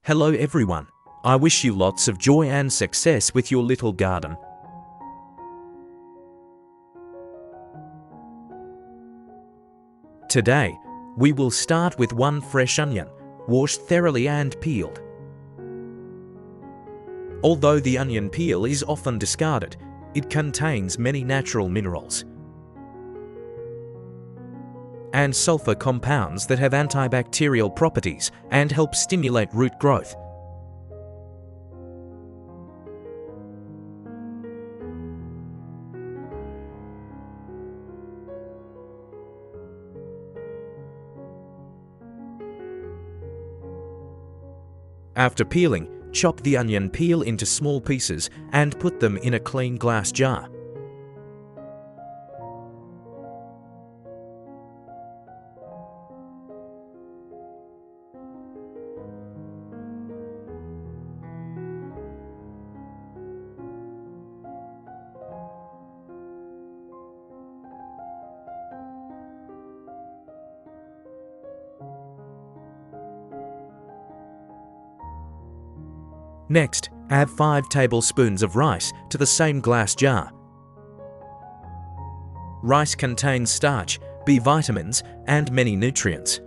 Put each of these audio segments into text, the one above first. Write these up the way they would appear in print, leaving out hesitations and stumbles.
Hello everyone. I wish you lots of joy and success with your little garden. Today, we will start with one fresh onion, washed thoroughly and peeled. Although the onion peel is often discarded, it contains many natural minerals and sulfur compounds that have antibacterial properties and help stimulate root growth. After peeling, chop the onion peel into small pieces and put them in a clean glass jar. Next, add 5 tablespoons of rice to the same glass jar. Rice contains starch, B vitamins, and many nutrients.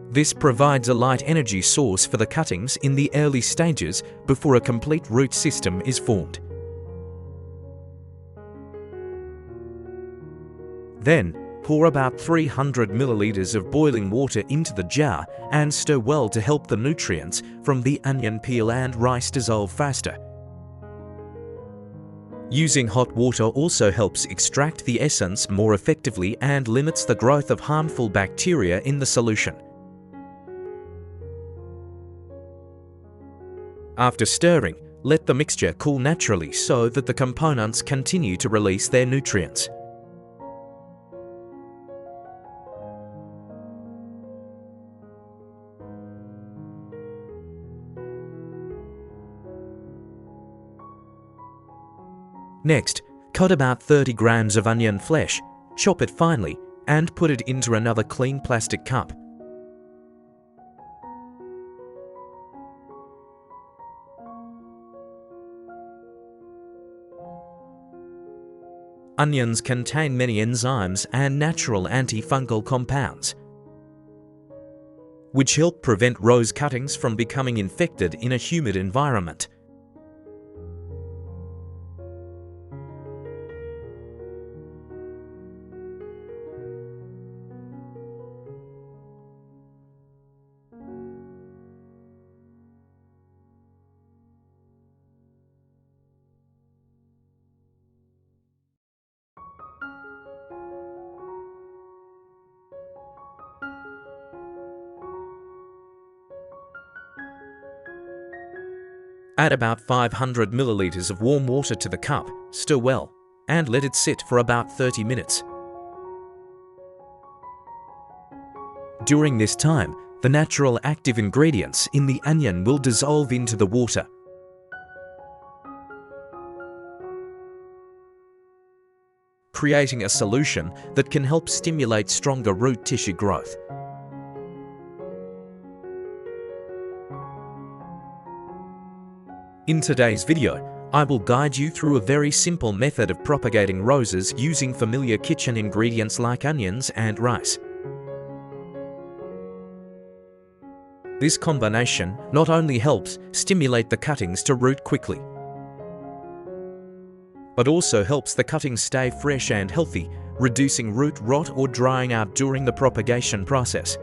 This provides a light energy source for the cuttings in the early stages before a complete root system is formed. Then, pour about 300 milliliters of boiling water into the jar and stir well to help the nutrients from the onion peel and rice dissolve faster. Using hot water also helps extract the essence more effectively and limits the growth of harmful bacteria in the solution. After stirring, let the mixture cool naturally so that the components continue to release their nutrients. Next, cut about 30 grams of onion flesh, chop it finely, and put it into another clean plastic cup. Onions contain many enzymes and natural antifungal compounds, which help prevent rose cuttings from becoming infected in a humid environment. Add about 500 milliliters of warm water to the cup, stir well, and let it sit for about 30 minutes. During this time, the natural active ingredients in the onion will dissolve into the water. Creating a solution that can help stimulate stronger root tissue growth. In today's video, I will guide you through a very simple method of propagating roses using familiar kitchen ingredients like onions and rice. This combination not only helps stimulate the cuttings to root quickly, but also helps the cuttings stay fresh and healthy, reducing root rot or drying out during the propagation process.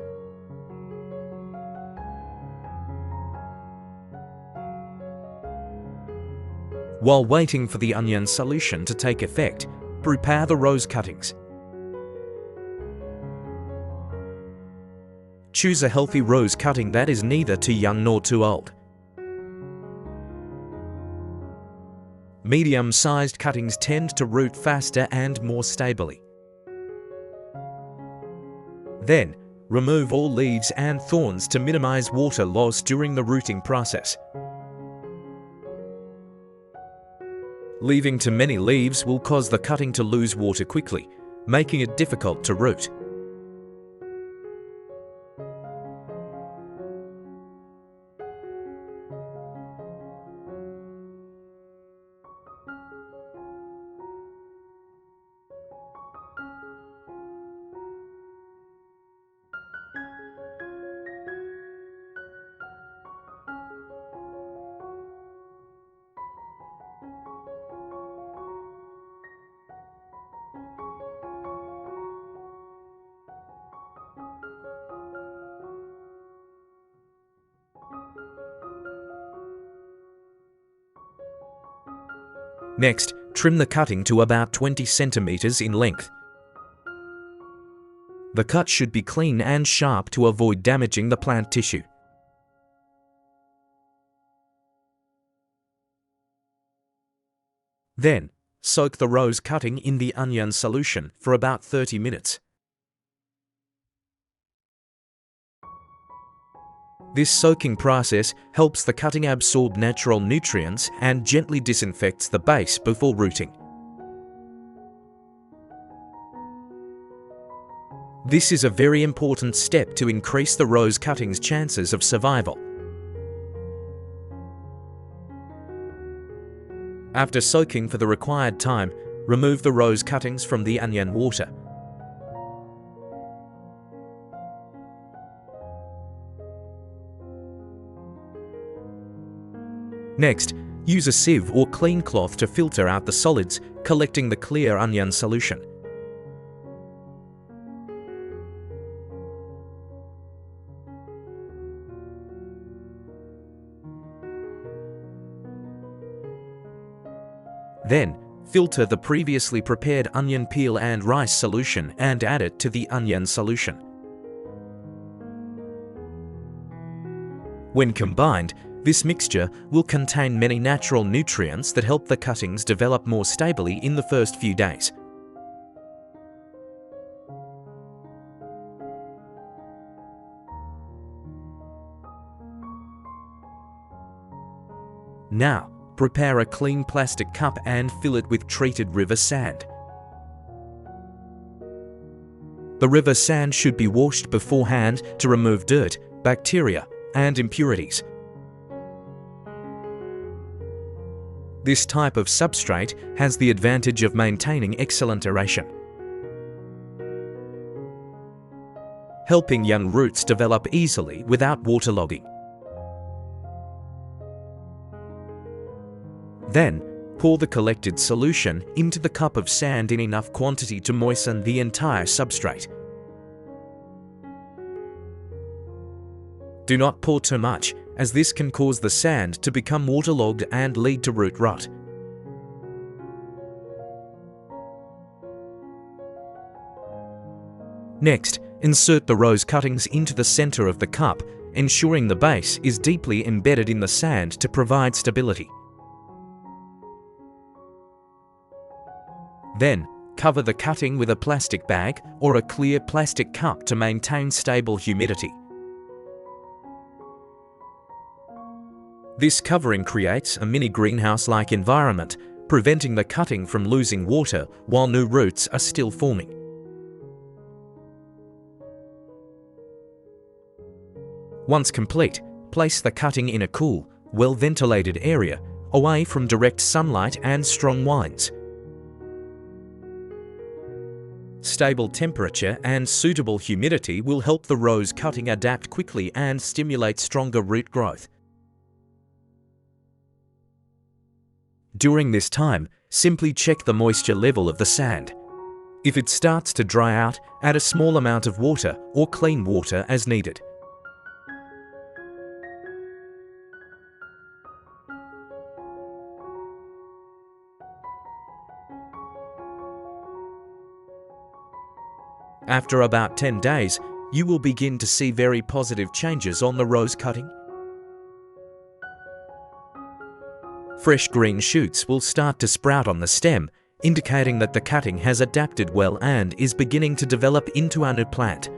While waiting for the onion solution to take effect, prepare the rose cuttings. Choose a healthy rose cutting that is neither too young nor too old. Medium-sized cuttings tend to root faster and more stably. Then, remove all leaves and thorns to minimize water loss during the rooting process. Leaving too many leaves will cause the cutting to lose water quickly, making it difficult to root. Next, trim the cutting to about 20 centimeters in length. The cut should be clean and sharp to avoid damaging the plant tissue. Then, soak the rose cutting in the onion solution for about 30 minutes. This soaking process helps the cutting absorb natural nutrients and gently disinfects the base before rooting. This is a very important step to increase the rose cutting's chances of survival. After soaking for the required time, remove the rose cuttings from the onion water. Next, use a sieve or clean cloth to filter out the solids, collecting the clear onion solution. Then, filter the previously prepared onion peel and rice solution and add it to the onion solution. When combined, this mixture will contain many natural nutrients that help the cuttings develop more stably in the first few days. Now, prepare a clean plastic cup and fill it with treated river sand. The river sand should be washed beforehand to remove dirt, bacteria, and impurities. This type of substrate has the advantage of maintaining excellent aeration, helping young roots develop easily without waterlogging. Then, pour the collected solution into the cup of sand in enough quantity to moisten the entire substrate. Do not pour too much, as this can cause the sand to become waterlogged and lead to root rot. Next, insert the rose cuttings into the center of the cup, ensuring the base is deeply embedded in the sand to provide stability. Then, cover the cutting with a plastic bag or a clear plastic cup to maintain stable humidity. This covering creates a mini greenhouse-like environment, preventing the cutting from losing water while new roots are still forming. Once complete, place the cutting in a cool, well-ventilated area, away from direct sunlight and strong winds. Stable temperature and suitable humidity will help the rose cutting adapt quickly and stimulate stronger root growth. During this time, simply check the moisture level of the sand. If it starts to dry out, add a small amount of water or clean water as needed. After about 10 days, you will begin to see very positive changes on the rose cutting. Fresh green shoots will start to sprout on the stem, indicating that the cutting has adapted well and is beginning to develop into a new plant.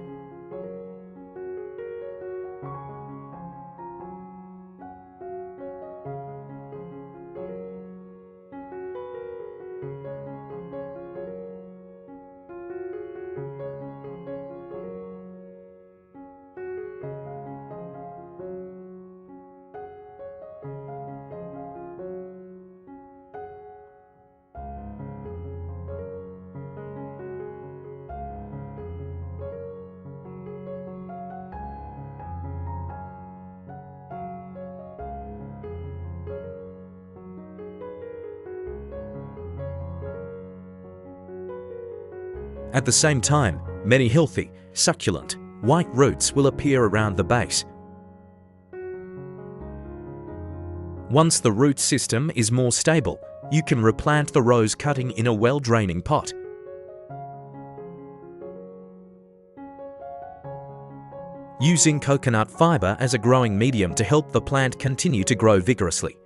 At the same time, many healthy, succulent, white roots will appear around the base. Once the root system is more stable, You can replant the rose cutting in a well-draining pot. Using coconut fiber as a growing medium to help the plant continue to grow vigorously.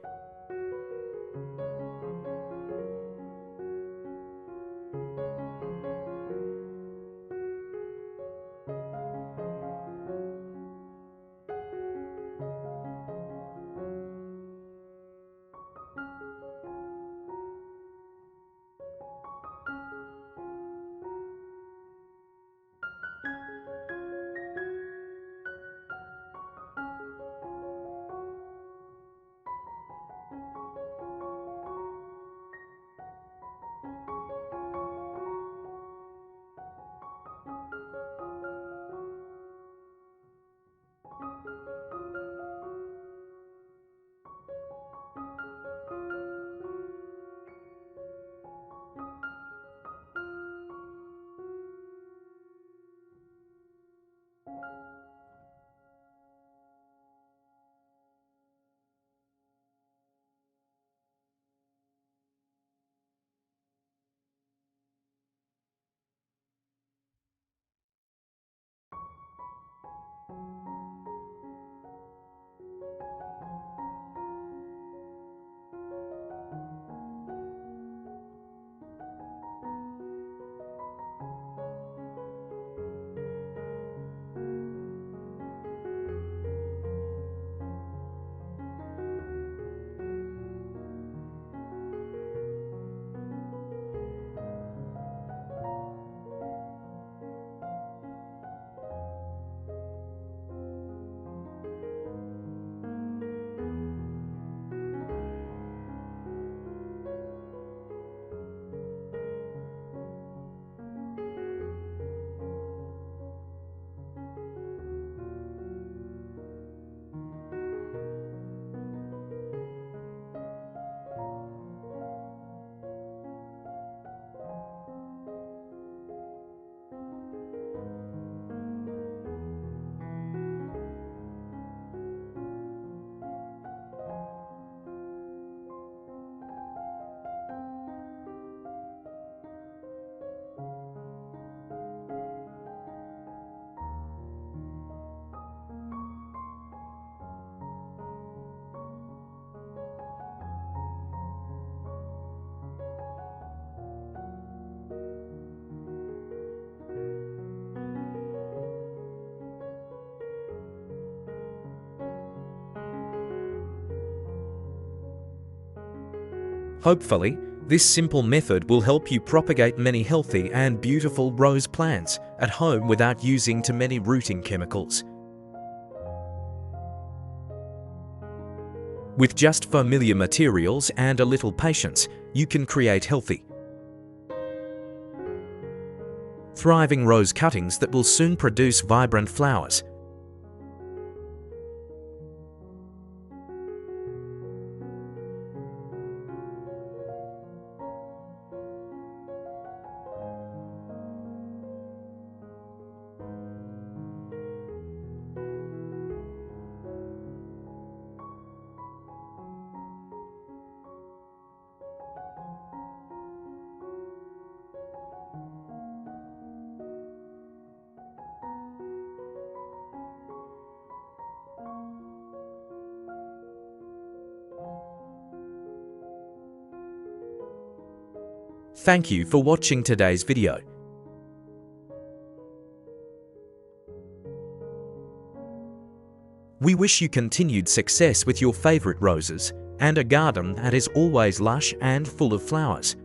Hopefully, this simple method will help you propagate many healthy and beautiful rose plants at home without using too many rooting chemicals. With just familiar materials and a little patience, you can create healthy, thriving rose cuttings that will soon produce vibrant flowers. Thank you for watching today's video. We wish you continued success with your favorite roses and a garden that is always lush and full of flowers.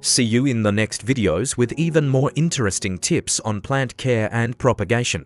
See you in the next videos with even more interesting tips on plant care and propagation.